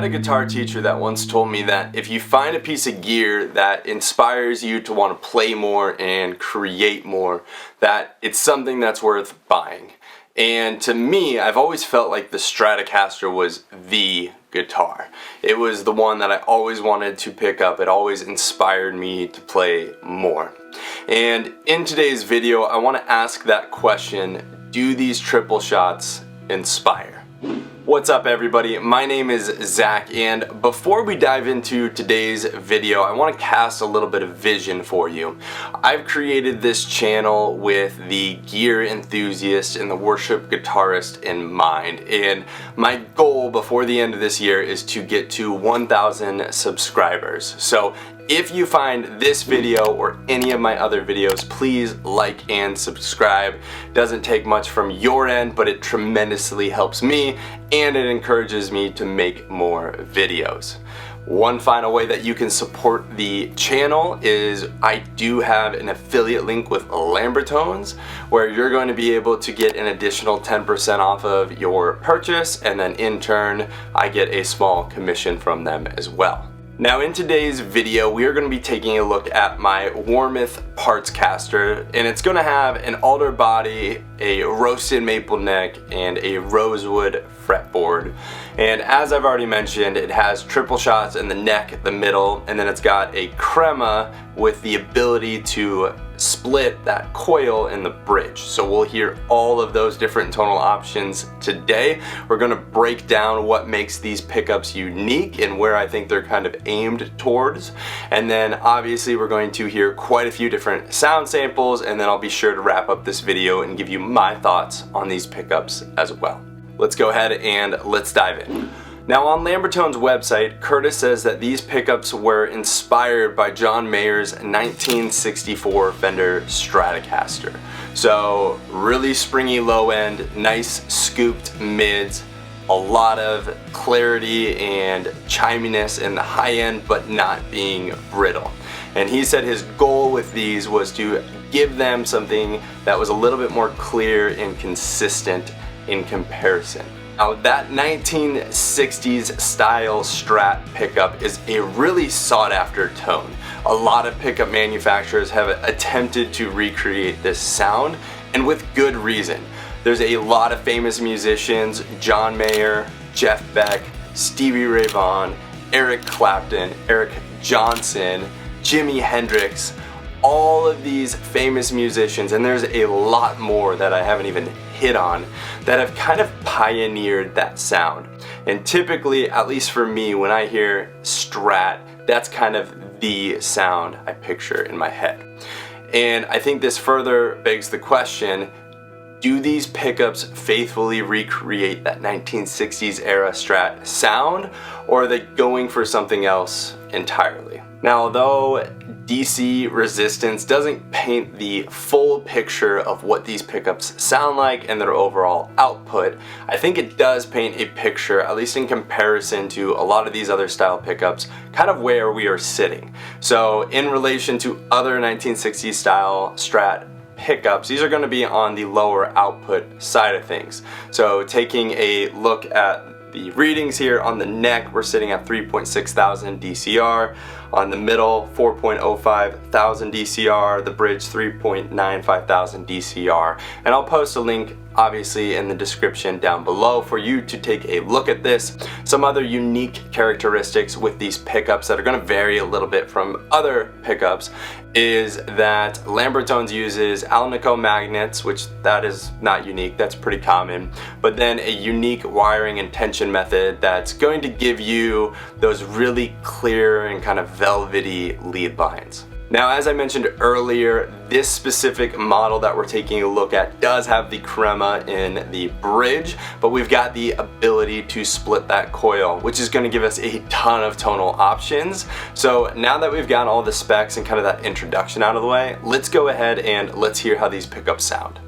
had a guitar teacher that once told me that if you find a piece of gear that inspires you to want to play more and create more, that it's something that's worth buying. And to me, I've always felt like the Stratocaster was the guitar. It was the one that I always wanted to pick up. It always inspired me to play more. And in today's video, I want to ask that question, do these triple shots inspire? What's up everybody, my name is Zach, and before we dive into today's video, I want to cast a little bit of vision for you. I've created this channel with the gear enthusiast and the worship guitarist in mind, and my goal before the end of this year is to get to 1,000 subscribers. So if you find this video or any of my other videos, please like and subscribe. Doesn't take much from your end, but it tremendously helps me and it encourages me to make more videos. One final way that you can support the channel is I do have an affiliate link with LAMBERTONES where you're going to be able to get an additional 10% off of your purchase, and then in turn I get a small commission from them as well. Now in today's video, we are going to be taking a look at my Warmoth Partcaster, and it's going to have an alder body, a roasted maple neck, and a rosewood fretboard. And as I've already mentioned, it has triple shots in the neck, the middle, and then it's got a Crema with the ability to split that coil in the bridge. So we'll hear all of those different tonal options today. We're going to break down what makes these pickups unique and where I think they're kind of aimed towards. And then obviously we're going to hear quite a few different sound samples, and then I'll be sure to wrap up this video and give you my thoughts on these pickups as well. Let's go ahead and let's dive in. Now on Lambertone's website, Curtis says that these pickups were inspired by John Mayer's 1964 Fender Stratocaster. So really springy low end, nice scooped mids, a lot of clarity and chiminess in the high end, but not being brittle. And he said his goal with these was to give them something that was a little bit more clear and consistent in comparison. Now that 1960s style Strat pickup is a really sought after tone. A lot of pickup manufacturers have attempted to recreate this sound, and with good reason. There's a lot of famous musicians, John Mayer, Jeff Beck, Stevie Ray Vaughan, Eric Clapton, Eric Johnson, Jimi Hendrix, all of these famous musicians, and there's a lot more that I haven't even hit on, that have kind of pioneered that sound. And typically, at least for me, when I hear Strat, that's kind of the sound I picture in my head. And I think this further begs the question, do these pickups faithfully recreate that 1960s era Strat sound, or are they going for something else entirely? Now, although DC resistance doesn't paint the full picture of what these pickups sound like and their overall output, I think it does paint a picture, at least in comparison to a lot of these other style pickups, kind of where we are sitting. So in relation to other 1960s style Strat pickups, these are going to be on the lower output side of things. So taking a look at the readings here, on the neck we're sitting at 3.6 thousand DCR, on the middle 4.05 thousand DCR, the bridge 3.95 thousand DCR, and I'll post a link obviously in the description down below for you to take a look at this. Some other unique characteristics with these pickups that are going to vary a little bit from other pickups is that Lambertones uses Alnico magnets, which that is not unique, that's pretty common, but then a unique wiring and tension method that's going to give you those really clear and kind of velvety lead lines. Now, as I mentioned earlier, this specific model that we're taking a look at does have the Crema in the bridge, but we've got the ability to split that coil, which is going to give us a ton of tonal options. So now that we've got all the specs and kind of that introduction out of the way, let's go ahead and let's hear how these pickups sound.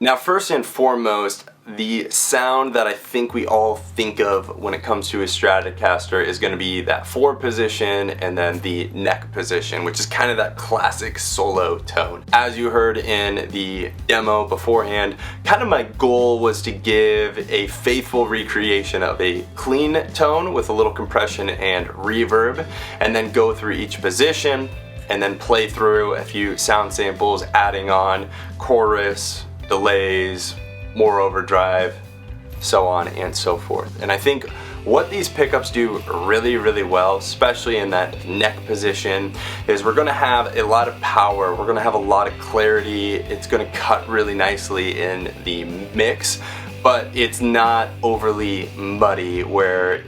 Now, first and foremost, the sound that I think we all think of when it comes to a Stratocaster is going to be that 4 position and then the neck position, which is kind of that classic solo tone. As you heard in the demo beforehand, kind of my goal was to give a faithful recreation of a clean tone with a little compression and reverb, and then go through each position and then play through a few sound samples, adding on chorus, delays, more overdrive, so on and so forth. And I think what these pickups do really, really well, especially in that neck position, is we're gonna have a lot of power, we're gonna have a lot of clarity, it's gonna cut really nicely in the mix, but it's not overly muddy where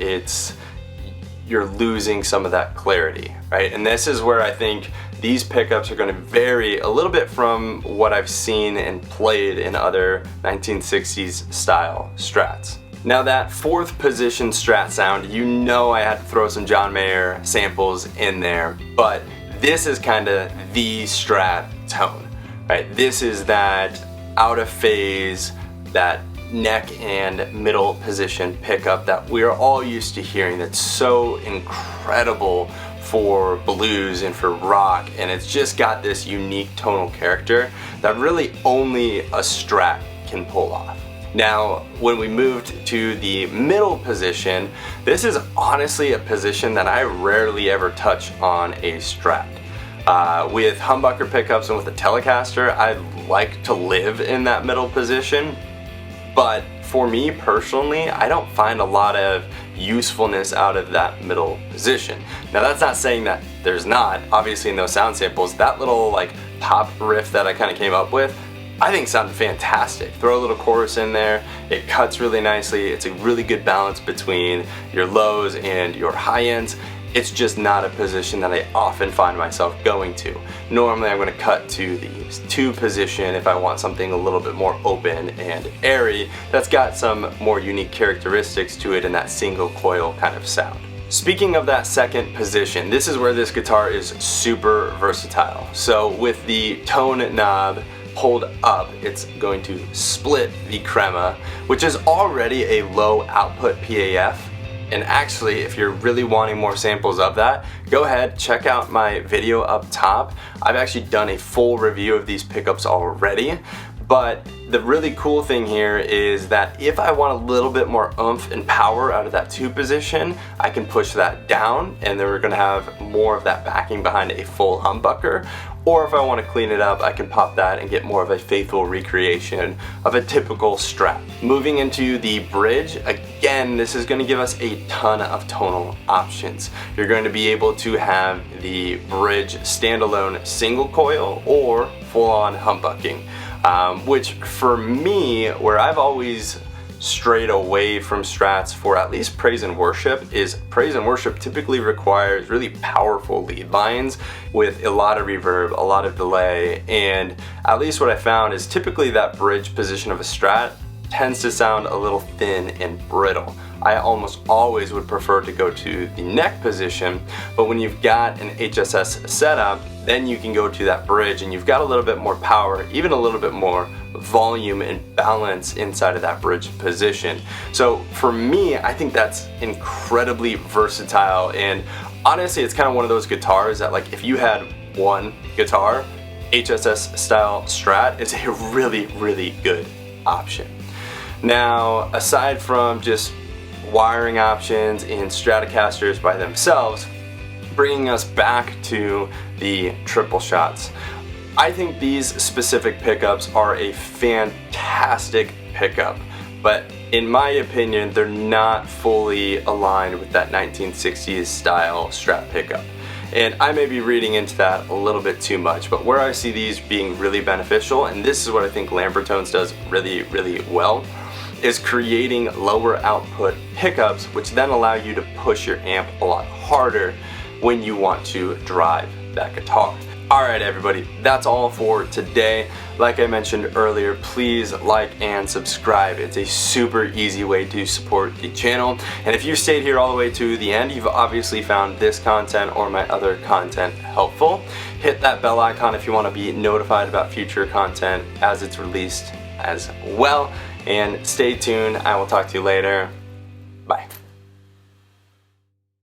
you're losing some of that clarity, right? And this is where I think these pickups are going to vary a little bit from what I've seen and played in other 1960s style Strats. Now that fourth position Strat sound, you know I had to throw some John Mayer samples in there, but this is kind of the Strat tone, right? This is that out of phase, that neck and middle position pickup that we're all used to hearing, that's so incredible for blues and for rock, and it's just got this unique tonal character that really only a Strat can pull off. Now, when we moved to the middle position, this is honestly a position that I rarely ever touch on a Strat. With humbucker pickups and with the Telecaster, I like to live in that middle position, but for me personally, I don't find a lot of usefulness out of that middle position. Now that's not saying that there's not. Obviously in those sound samples, that little like pop riff that I kind of came up with, I think sounded fantastic. Throw a little chorus in there, it cuts really nicely, it's a really good balance between your lows and your high ends. It's just not a position that I often find myself going to. Normally I'm going to cut to the 2 position if I want something a little bit more open and airy that's got some more unique characteristics to it in that single coil kind of sound. Speaking of that second position, this is where this guitar is super versatile. So with the tone knob pulled up, it's going to split the Crema, which is already a low output PAF. And actually, if you're really wanting more samples of that, go ahead, check out my video up top. I've actually done a full review of these pickups already. But the really cool thing here is that if I want a little bit more oomph and power out of that 2 position, I can push that down and then we're gonna have more of that backing behind a full humbucker. Or if I want to clean it up, I can pop that and get more of a faithful recreation of a typical Strat. Moving into the bridge, again, this is going to give us a ton of tonal options. You're going to be able to have the bridge standalone single coil or full-on humbucking, which for me, where I've always strayed away from Strats for at least praise and worship, is praise and worship typically requires really powerful lead lines with a lot of reverb, a lot of delay, and at least what I found is typically that bridge position of a Strat tends to sound a little thin and brittle. I almost always would prefer to go to the neck position, but when you've got an HSS setup, then you can go to that bridge and you've got a little bit more power, even a little bit more volume and balance inside of that bridge position. So for me, I think that's incredibly versatile, and honestly it's kind of one of those guitars that, like, if you had one guitar, HSS style Strat is a really good option. Now, aside from just wiring options in Stratocasters by themselves, bringing us back to the triple shots, I think these specific pickups are a fantastic pickup, but in my opinion, they're not fully aligned with that 1960s style Strat pickup. And I may be reading into that a little bit too much, but where I see these being really beneficial, and this is what I think LAMBERTONES does really well, is creating lower output pickups, which then allow you to push your amp a lot harder when you want to drive that guitar. Alright everybody, that's all for today. Like I mentioned earlier, please like and subscribe. It's a super easy way to support the channel. And if you stayed here all the way to the end, you've obviously found this content or my other content helpful. Hit that bell icon if you want to be notified about future content as it's released as well. And stay tuned. I will talk to you later. Bye.